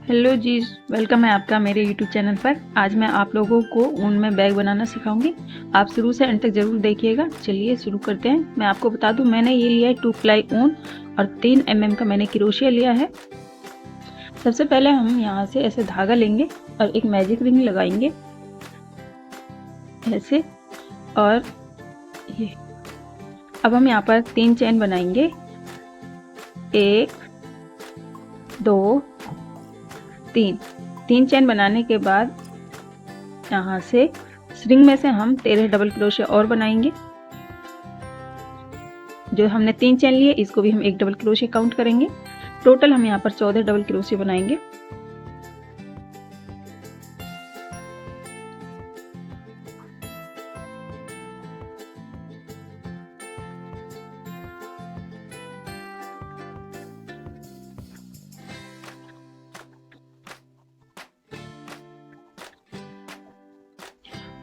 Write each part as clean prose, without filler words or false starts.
Hello जी। Welcome है आपका मेरे यूट्यूब चैनल पर। आज मैं आप लोगों को ऊन में बैग बनाना सिखाऊंगी। आप शुरू से अंत तक ज़रूर देखिएगा। चलिए शुरू करते हैं। मैं आपको बता दूं, मैंने ये लिया है 2 प्लाई ऊन और 3 mm का मैंने क्रोशिया लिया है। सबसे पहले हम यहाँ से ऐसे धागा लेंगे और एक मैजिक रिंग लगाएंगे ऐसे। और ये अब हम यहाँ पर 3 चेन बनाएंगे, 1 2 3 चेन बनाने के बाद यहाँ से स्ट्रिंग में से हम 13 डबल क्रोशिया और बनाएंगे। जो हमने 3 चेन लिए इसको भी हम 1 डबल क्रोशिया काउंट करेंगे। टोटल हम यहाँ पर 14 डबल क्रोशिया बनाएंगे।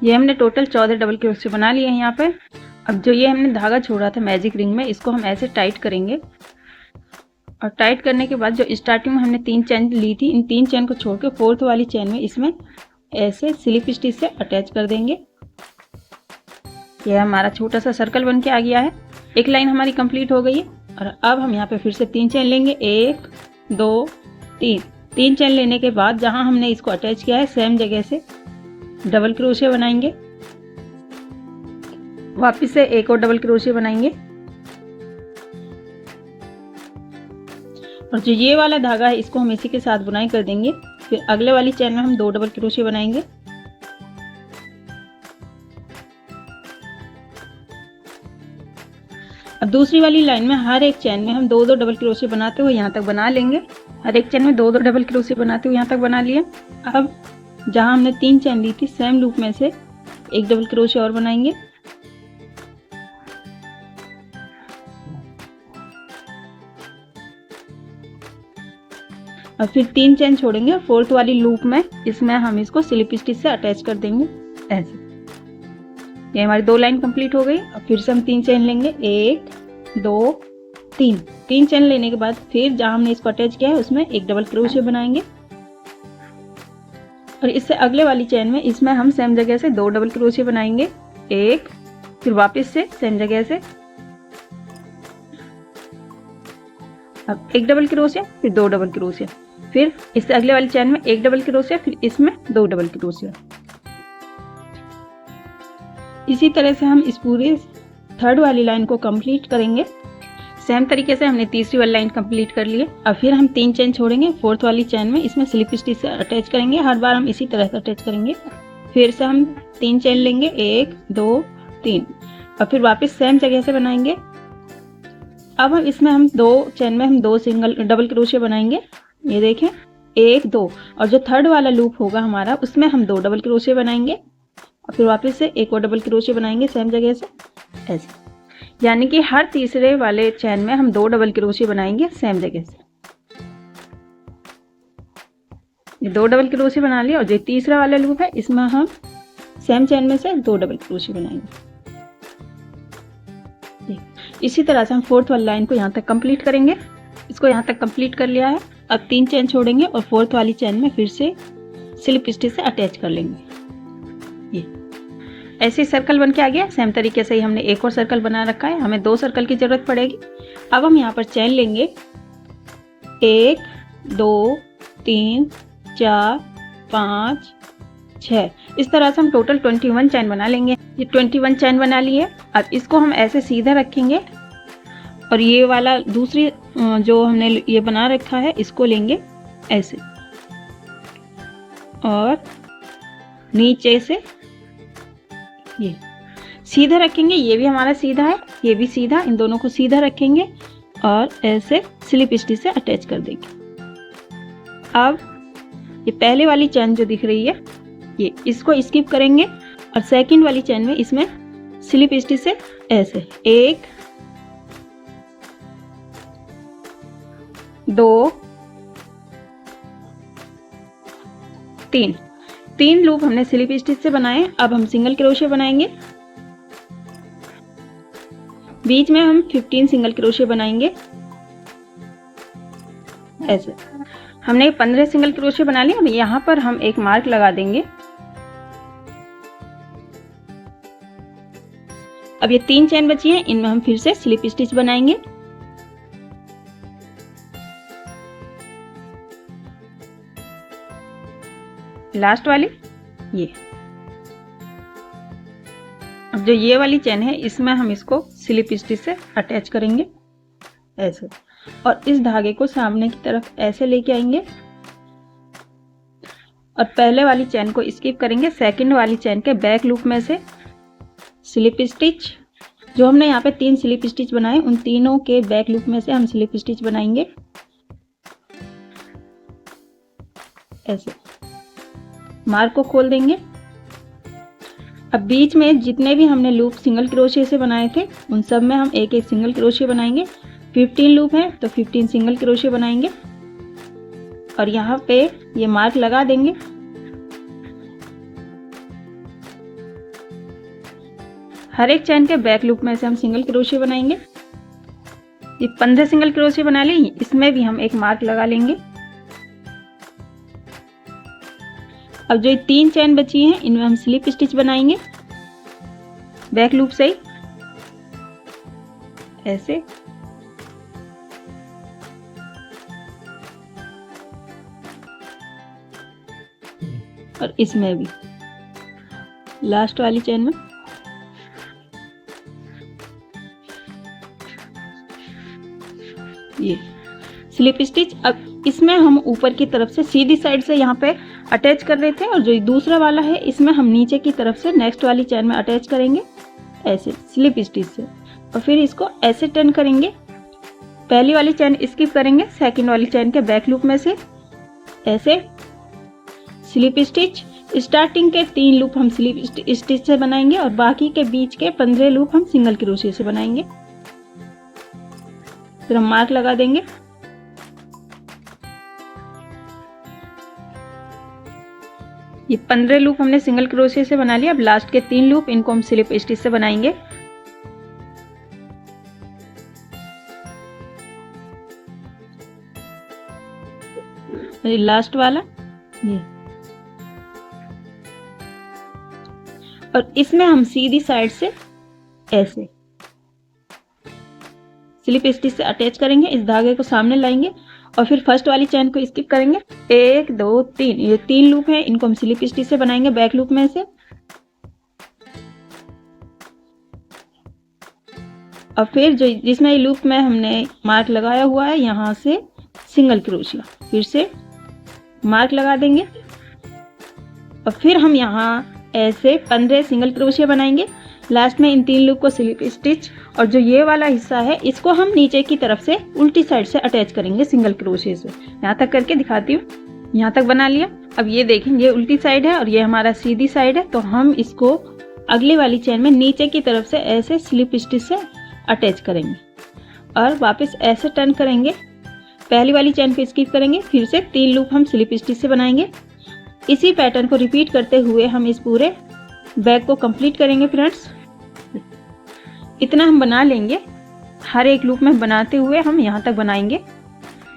ये हमने टोटल 14 डबल क्रोशिया बना लिए हैं यहाँ पे। अब जो ये हमने धागा छोड़ा था मैजिक रिंग में, इसको हम ऐसे टाइट करेंगे। और टाइट करने के बाद जो स्टार्टिंग में हमने 3 चेन ली थी, इन 3 चेन को छोड़ के 4th वाली चेन में इसमें ऐसे स्लिप स्टिच से अटैच कर देंगे। यह हमारा छोटा सा सर्कल बन के आ गया है। एक लाइन हमारी कंप्लीट हो गई है। और अब हम यहाँ पे फिर से 3 चेन लेंगे, 1 2 3 चेन लेने के बाद जहाँ हमने इसको अटैच किया है सेम जगह से डबल क्रोशिया बनाएंगे। वापस से एक और डबल क्रोशिया बनाएंगे। और जो ये वाला धागा है इसको हम इसी के साथ बुनाई कर देंगे। फिर अगले वाली चेन में हम 2 डबल क्रोशिया बनाएंगे। अब दूसरी वाली लाइन में हर एक चेन में हम 2 डबल क्रोशिया बनाते हुए यहाँ तक बना लेंगे। हर एक चेन में 2 डबल क्रोशिया बनाते हुए यहाँ तक बना लिए। अब जहाँ हमने 3 चेन ली थी सेम लूप में से 1 डबल क्रोशिया और बनाएंगे। और फिर 3 चेन छोड़ेंगे 4th वाली लूप में, इसमें हम इसको स्लिप स्टिच से अटैच कर देंगे ऐसे। ये हमारी 2 लाइन कंप्लीट हो गई। अब फिर से हम 3 चेन लेंगे, 1 2 3 चेन लेने के बाद फिर जहाँ हमने इसको अटैच किया है उसमें 1 डबल क्रोशिया बनाएंगे। और इससे अगले वाली चेन में इसमें हम सेम जगह से 2 डबल क्रोशिया बनाएंगे, 1 फिर वापस से सेम जगह से अब 1 डबल क्रोशिया फिर 2 डबल क्रोशिया, फिर इससे अगले वाली चेन में 1 डबल क्रोशिया फिर इसमें 2 डबल क्रोशिया। इसी तरह से हम इस पूरे 3rd वाली लाइन को कंप्लीट करेंगे। सेम तरीके से हमने तीसरी वाली लाइन कंप्लीट कर ली है। अब फिर हम 3 चेन छोड़ेंगे 4th वाली चेन में, इसमें स्लिप स्टिच से अटैच करेंगे। हर बार हम इसी तरह से अटैच करेंगे। फिर से हम 3 चेन लेंगे, 1 2 3 और फिर वापस सेम जगह से बनाएंगे। अब हम इसमें 2 चेन में हम 2 सिंगल डबल क्रोशिया बनाएंगे। ये देखें 1 2 और जो 3rd वाला लूप होगा हमारा उसमें हम 2 डबल क्रोशिया बनाएंगे। और फिर वापस से एक और डबल क्रोशिया बनाएंगे सेम जगह से ऐसे। यानी कि हर तीसरे वाले चेन में हम 2 डबल क्रोशिया बनाएंगे सेम जगह से। ये 2 डबल क्रोशिया बना लिया। और जो तीसरा वाला लूप है इसमें हम सेम चेन में से 2 डबल क्रोशिया बनाएंगे। इसी तरह से हम 4th वाली लाइन को यहाँ तक कंप्लीट करेंगे। इसको यहाँ तक कंप्लीट कर लिया है। अब 3 चेन छोड़ेंगे और 4th वाली चेन में फिर से स्लिप स्टिच से अटैच कर लेंगे। ये ऐसे सर्कल बन के आ गया। सेम तरीके से ही हमने एक और सर्कल बना रखा है। हमें 2 सर्कल की जरूरत पड़ेगी। अब हम यहाँ पर चेन लेंगे, 1 2 3 4 5 6। इस तरह से हम टोटल 21 चेन बना लेंगे। ये 21 चेन बना ली है। अब इसको हम ऐसे सीधा रखेंगे और ये वाला दूसरी जो हमने ये बना रखा है इसको लेंगे ऐसे और नीचे से ये सीधा रखेंगे। ये भी हमारा सीधा है, ये भी सीधा, इन दोनों को सीधा रखेंगे और ऐसे स्लिप स्टिच से अटैच कर देंगे। अब ये पहले वाली चेन जो दिख रही है ये इसको स्किप करेंगे और सेकंड वाली चेन में इसमें स्लिप स्टिच से ऐसे 1 2 3 लूप हमने स्लिप स्टिच से बनाए। अब हम सिंगल क्रोशिया बनाएंगे। बीच में हम 15 सिंगल क्रोशिया बनाएंगे ऐसे। हमने 15 सिंगल क्रोशे बना लिए और यहाँ पर हम एक मार्क लगा देंगे। अब ये 3 चेन बची हैं, इनमें हम फिर से स्लिप स्टिच बनाएंगे। लास्ट वाली ये। अब जो ये वाली चेन है इसमें हम इसको स्लिप स्टिच से अटैच करेंगे ऐसे, और इस धागे को सामने की तरफ ऐसे लेके आएंगे और पहले वाली चेन को स्किप करेंगे। सेकंड वाली चेन के बैक लूप में से स्लिप स्टिच, जो हमने यहाँ पे 3 स्लिप स्टिच बनाए उन तीनों के बैक लूप में से हम स्लिप स्टिच बनाएंगे ऐसे। मार्क को खोल देंगे। अब बीच में जितने भी हमने लूप सिंगल क्रोशे से बनाए थे उन सब में हम एक एक सिंगल क्रोशे बनाएंगे। 15 लूप हैं तो 15 सिंगल क्रोशे बनाएंगे और यहाँ पे ये मार्क लगा देंगे। हर एक चेन के बैक लूप में से हम सिंगल क्रोशे बनाएंगे। ये 15 सिंगल क्रोशे बना लिए, इसमें भी हम एक मार्क लगा लेंगे। अब जो 3 चेन बची हैं इनमें हम स्लिप स्टिच बनाएंगे बैक लूप से ही ऐसे। और इसमें भी लास्ट वाली चेन में ये स्लिप स्टिच। अब इसमें हम ऊपर की तरफ से सीधी साइड से यहाँ पे अटैच कर रहे थे और जो दूसरा वाला है इसमें हम नीचे की तरफ से नेक्स्ट वाली चेन में अटैच करेंगे ऐसे स्लिप स्टिच से, और फिर इसको ऐसे टर्न करेंगे। पहली वाली चेन स्किप करेंगे, सेकंड वाली चेन के बैक लूप में से ऐसे स्लिप स्टिच। स्टार्टिंग के 3 लूप हम स्लिप स्टिच से बनाएंगे और बाकी के बीच के 15 लूप हम सिंगल क्रोशे से बनाएंगे। फिर हम मार्क लगा देंगे। ये 15 लूप हमने सिंगल क्रोशे से बना लिया। अब लास्ट के 3 लूप इनको हम स्लिप स्टिच से बनाएंगे। ये लास्ट वाला ये, और इसमें हम सीधी साइड से ऐसे स्लिप स्टिच से अटैच करेंगे। इस धागे को सामने लाएंगे और फिर फर्स्ट वाली चेन को स्किप करेंगे। 1 2 3, ये 3 लूप हैं, इनको हम स्लिप स्टिच से बनाएंगे बैक लूप में से। और फिर जो जिसमें लूप में हमने मार्क लगाया हुआ है यहाँ से सिंगल क्रोशिया फिर से मार्क लगा देंगे और फिर हम यहाँ ऐसे 15 सिंगल क्रोशिया बनाएंगे। लास्ट में इन 3 लूप को स्लिप स्टिच, और जो ये वाला हिस्सा है इसको हम नीचे की तरफ से उल्टी साइड से अटैच करेंगे सिंगल क्रोशे से। यहाँ तक करके दिखाती हूँ, यहाँ तक बना लिया। अब ये देखें, ये उल्टी साइड है और ये हमारा सीधी साइड है, तो हम इसको अगली वाली चेन में नीचे की तरफ से ऐसे स्लिप स्टिच से अटैच करेंगे और वापस ऐसे टर्न करेंगे। पहली वाली चेन को स्किप करेंगे, फिर से 3 लूप हम स्लिप स्टिच से बनाएंगे। इसी पैटर्न को रिपीट करते हुए हम इस पूरे बैग को कंप्लीट करेंगे फ्रेंड्स। इतना हम बना लेंगे, हर एक लूप में बनाते हुए हम यहाँ तक बनाएंगे।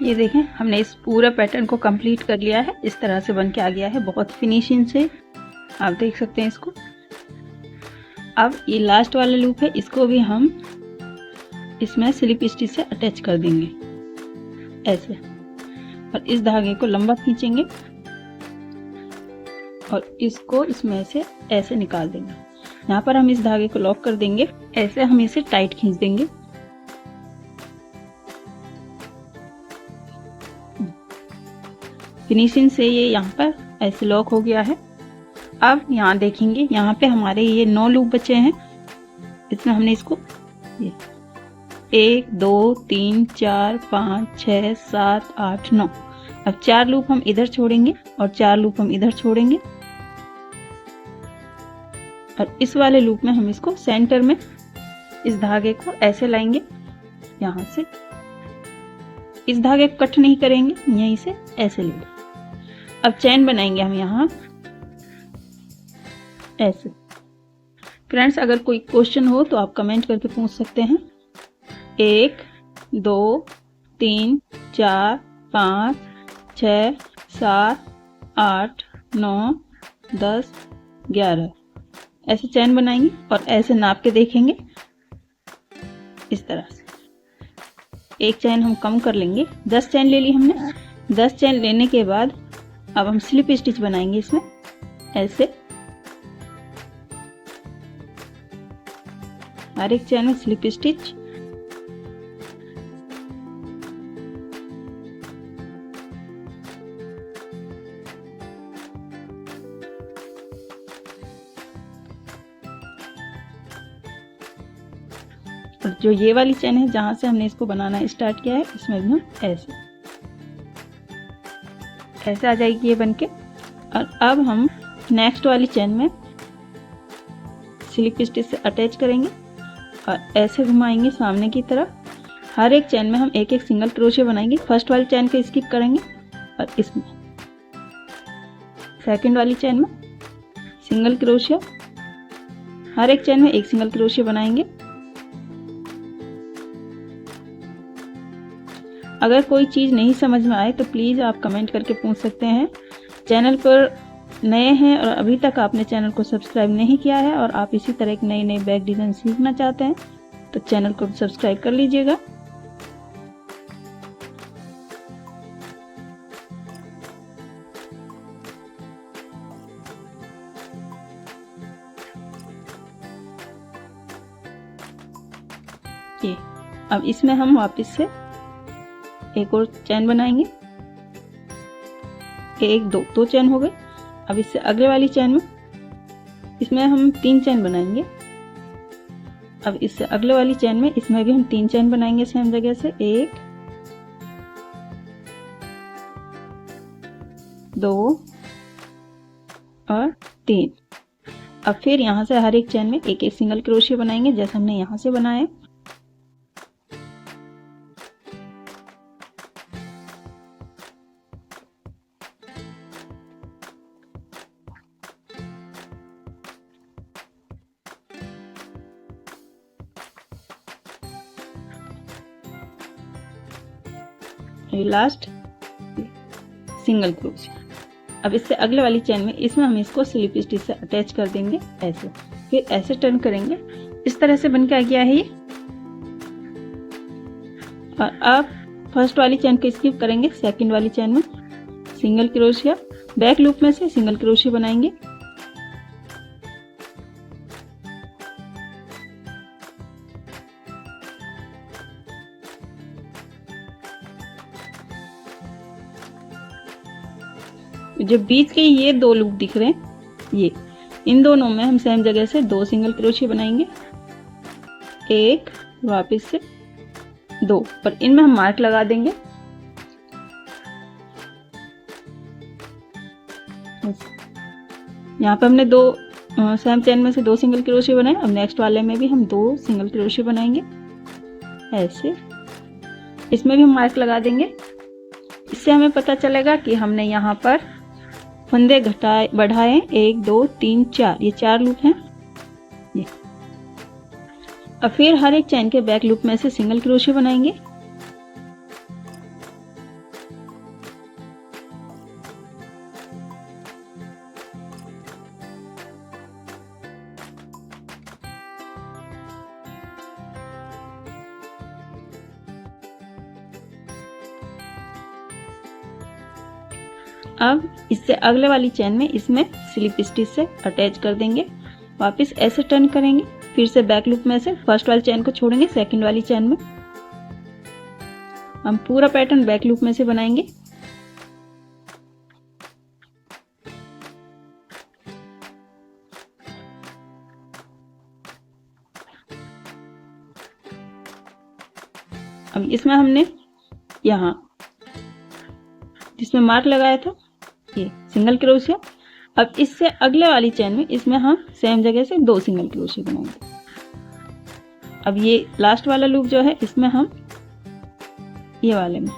ये देखें, हमने इस पूरा पैटर्न को कंप्लीट कर लिया है। इस तरह से बन के आ गया है, बहुत फिनिशिंग से, आप देख सकते हैं इसको। अब ये लास्ट वाला लूप है, इसको भी हम इसमें स्लिप स्टिच से अटैच कर देंगे ऐसे, और इस धागे को लंबा खींचेंगे और इसको इसमें से ऐसे निकाल देंगे। यहाँ पर हम इस धागे को लॉक कर देंगे, ऐसे हम इसे टाइट खींच देंगे। फिनिशिंग से ये यहाँ पर ऐसे लॉक हो गया है। अब यहाँ देखेंगे, यहाँ पे हमारे ये 9 लूप बचे हैं। इसमें हमने इसको ये 1 2 3 4 5 6 7 8 9, अब 4 लूप हम इधर छोड़ेंगे और 4 लूप हम इधर छोड़ेंगे, और इस वाले लूप में हम इसको सेंटर में इस धागे को ऐसे लाएंगे। यहाँ से इस धागे को कट नहीं करेंगे, यहीं से ऐसे लेंगे। अब चैन बनाएंगे हम यहाँ ऐसे। फ्रेंड्स, अगर कोई क्वेश्चन हो तो आप कमेंट करके पूछ सकते हैं। 1 2 3 4 5 6 7 8 9 10 11 ऐसे चैन बनाएंगे और ऐसे नाप के देखेंगे। इस तरह से एक चैन हम कम कर लेंगे। 10 चैन ले ली हमने। 10 चैन लेने के बाद अब हम स्लिप स्टिच बनाएंगे इसमें ऐसे। हर एक चैन में स्लिप स्टिच। और जो ये वाली चैन है जहां से हमने इसको बनाना स्टार्ट किया है, इसमें भी हम ऐसे आ जाएगी ये बनके। और अब हम नेक्स्ट वाली चैन में स्लिप स्टिच से अटैच करेंगे और ऐसे घुमाएंगे सामने की तरफ। हर एक चैन में हम एक एक सिंगल क्रोशिया बनाएंगे। फर्स्ट वाली चैन को स्किप करेंगे और इसमें सेकंड वाली चैन में सिंगल क्रोशिया। हर एक चैन में एक सिंगल क्रोशिया बनाएंगे। अगर कोई चीज़ नहीं समझ में आए तो प्लीज़ आप कमेंट करके पूछ सकते हैं। चैनल पर नए हैं और अभी तक आपने चैनल को सब्सक्राइब नहीं किया है और आप इसी तरह के नए नए बैक डिज़ाइन सीखना चाहते हैं तो चैनल को सब्सक्राइब कर लीजिएगा। ये अब इसमें हम वापस से एक और चैन बनाएंगे। एक दो चैन हो गए। अब इससे अगले वाली चैन में इसमें हम 3 चैन बनाएंगे। अब इससे अगले वाली चैन में इसमें भी हम 3 चैन बनाएंगे सेम जगह से। 1 2 और 3। अब फिर यहाँ से हर एक चैन में एक एक सिंगल क्रोशिया बनाएंगे जैसे हमने यहाँ से बनाया। Last single crochet. अब इससे अगले वाली चैन में इसमें हम इसको स्लिप स्टिच से अटैच कर देंगे ऐसे। फिर ऐसे टर्न करेंगे। इस तरह से बन के आ गया है ये। और अब फर्स्ट वाली चैन को स्किप करेंगे। सेकंड वाली चैन में सिंगल क्रोशिया, बैक लूप में से सिंगल क्रोशिया बनाएंगे। जो बीच के ये 2 लूप दिख रहे हैं, ये इन दोनों में हम सेम जगह से 2 सिंगल क्रोशिया बनाएंगे। 1 वापस से 2 और इनमें हम मार्क लगा देंगे। यहाँ पे हमने 2 सेम चैन में से 2 सिंगल क्रोशिया बनाए। अब नेक्स्ट वाले में भी हम 2 सिंगल क्रोशिया बनाएंगे ऐसे। इसमें भी हम मार्क लगा देंगे। इससे हमें पता चलेगा कि हमने यहाँ पर फंदे घटाए बढ़ाए। 1 2 3 4, ये 4 लूप हैं ये। अब फिर हर एक चैन के बैक लूप में से सिंगल क्रोशिया बनाएंगे। अब इससे अगले वाली चैन में इसमें स्लिप स्टिच से अटैच कर देंगे। वापस ऐसे टर्न करेंगे। फिर से बैक लूप में से फर्स्ट वाली चैन को छोड़ेंगे। सेकंड वाली चैन में हम पूरा पैटर्न बैक लूप में से बनाएंगे। अब इसमें हमने यहाँ जिसमें मार्क लगाया था ये सिंगल क्रोशिया। अब इससे अगले वाली चैन में इसमें हम सेम जगह से 2 सिंगल क्रोशिया बनाएंगे। अब ये लास्ट वाला लूप जो है इसमें हम ये वाले में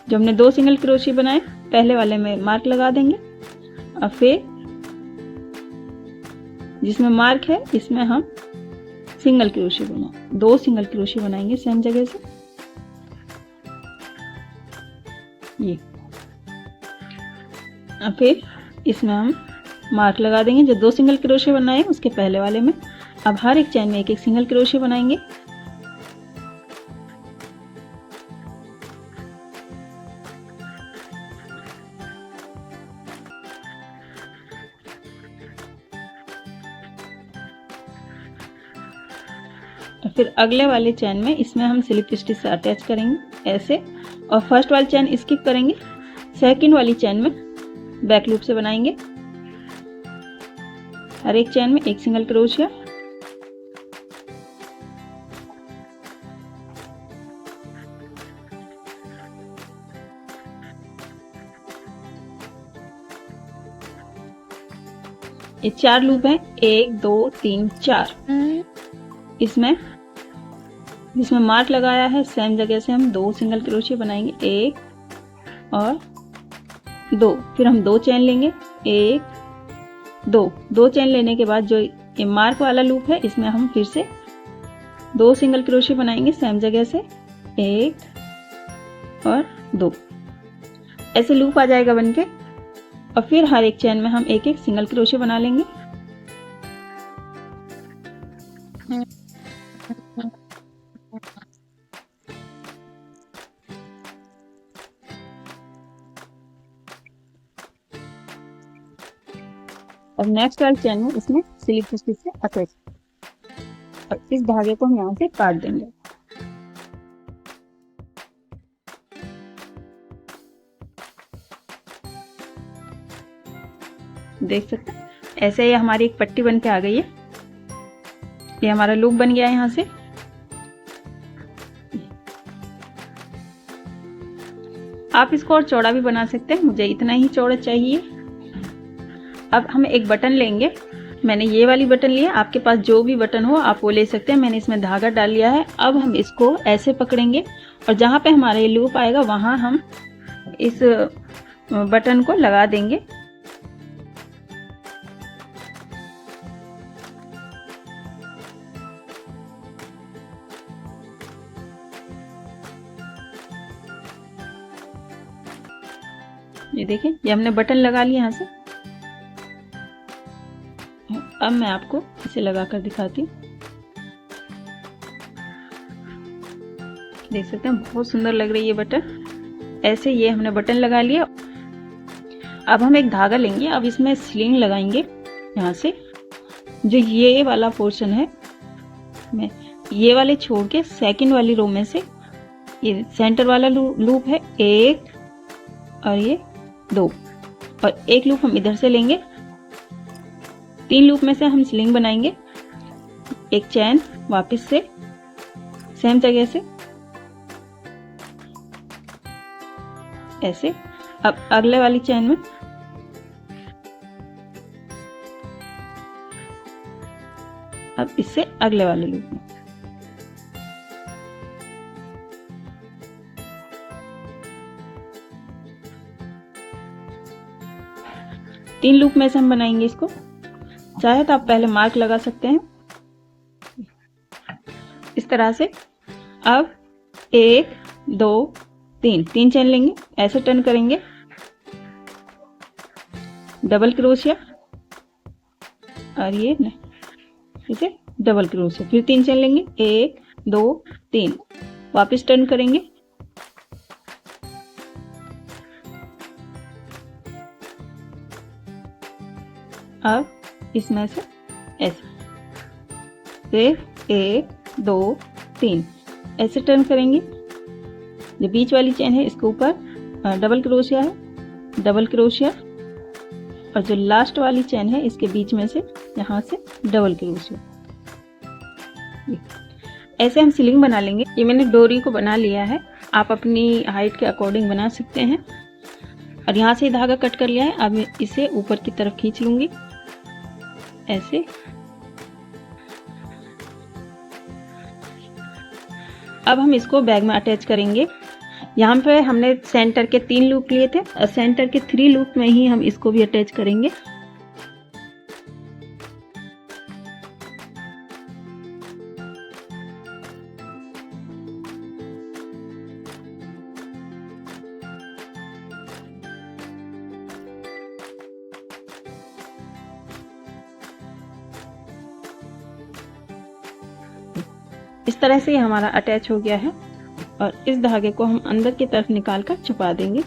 जो हमने 2 सिंगल क्रोशिया बनाए पहले वाले में मार्क लगा देंगे। अब फिर जिसमें मार्क है इसमें हम सिंगल क्रोशिया 2 सिंगल क्रोशिया बनाएंगे सेम जगह से फिर इसमें हम मार्क लगा देंगे। जो 2 सिंगल क्रोशे बनाए उसके पहले वाले में अब हर एक चैन में एक एक सिंगल क्रोशे बनाएंगे। और फिर अगले वाले चैन में इसमें हम स्लिप स्टिच से अटैच करेंगे ऐसे, और फर्स्ट वाली चैन स्किप करेंगे। सेकंड वाली चैन में बैक लूप से बनाएंगे। हर एक चैन में एक सिंगल क्रोशिया। ये 4 लूप है, 1 2 3 4। इसमें जिसमें मार्क लगाया है सेम जगह से हम 2 सिंगल क्रोशिया बनाएंगे, 1 और 2। फिर हम 2 चैन लेंगे, 1 2 चैन लेने के बाद जो ये मार्क वाला लूप है इसमें हम फिर से 2 सिंगल क्रोशिया बनाएंगे सेम जगह से, 1 और 2। ऐसे लूप आ जाएगा बनके। और फिर हर एक चैन में हम एक एक सिंगल क्रोशिया बना लेंगे। और नेक्स्ट वाले चैन में इसमें स्लिप स्टिच से अटैच, और इस धागे को हम यहाँ से काट देंगे। देख सकते हैं ऐसे ही हमारी एक पट्टी बन के आ गई है। ये हमारा लूप बन गया है यहाँ से। आप इसको और चौड़ा भी बना सकते हैं, मुझे इतना ही चौड़ा चाहिए। अब हम एक बटन लेंगे, मैंने ये वाली बटन ली है, आपके पास जो भी बटन हो आप वो ले सकते हैं। मैंने इसमें धागा डाल लिया है। अब हम इसको ऐसे पकड़ेंगे और जहाँ पे हमारा ये लूप आएगा वहाँ हम इस बटन को लगा देंगे। ये देखिए, ये हमने बटन लगा लिया यहाँ से। अब मैं आपको इसे लगा कर दिखाती हूँ। देख सकते हैं बहुत सुंदर लग रही है बटन। ऐसे ये हमने बटन लगा लिया। अब हम एक धागा लेंगे, अब इसमें स्लिंग लगाएंगे। यहाँ से जो ये वाला पोर्शन है, मैं ये वाले छोड़ के सेकंड वाली रो में से ये सेंटर वाला लूप है, 1 और ये 2, और एक लूप हम इधर से लेंगे। 3 लूप में से हम स्लिंग बनाएंगे। एक चैन वापस से सेम जगह से ऐसे। अब अगले वाली चैन में अब इससे अगले वाले लूप में तीन लूप में से हम बनाएंगे इसको। चाहे तो आप पहले मार्क लगा सकते हैं इस तरह से। अब 1 2 3 चैन लेंगे, ऐसे टर्न करेंगे, डबल क्रोशिया, और ये इसे डबल क्रोशिया, फिर 3 चैन लेंगे, 1 2 3, वापस टर्न करेंगे, अब इसमें से ऐसे, फिर 1 2 3 ऐसे टर्न करेंगे। जो बीच वाली चैन है इसके ऊपर डबल क्रोशिया है, डबल क्रोशिया, और जो लास्ट वाली चैन है इसके बीच में से यहाँ से डबल क्रोशिया। ऐसे हम सीलिंग बना लेंगे। ये मैंने डोरी को बना लिया है, आप अपनी हाइट के अकॉर्डिंग बना सकते हैं। और यहाँ से धागा कट कर लिया है। अब मैं इसे ऊपर की तरफ खींच लूंगी ऐसे। अब हम इसको बैग में अटैच करेंगे। यहाँ पे हमने सेंटर के 3 लूप लिए थे और सेंटर के 3 लूप में ही हम इसको भी अटैच करेंगे। इस तरह से हमारा अटैच हो गया है और इस धागे को हम अंदर की तरफ निकाल कर छुपा देंगे।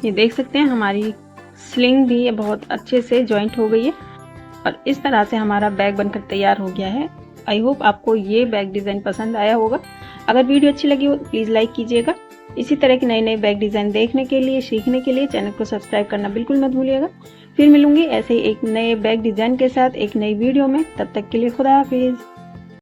ये देख सकते हैं हमारी स्लिंग भी ये बहुत अच्छे से जॉइंट हो गई है और इस तरह से हमारा बैग बनकर तैयार हो गया है। आई होप आपको ये बैग डिज़ाइन पसंद आया होगा। अगर वीडियो अच्छी लगी हो तो प्लीज़ लाइक कीजिएगा। इसी तरह के नए नए बैग डिज़ाइन देखने के लिए, सीखने के लिए चैनल को सब्सक्राइब करना बिल्कुल मत भूलिएगा। फिर मिलूंगी ऐसे ही एक नए बैग डिज़ाइन के साथ एक नई वीडियो में। तब तक के लिए खुदा हाफिज़।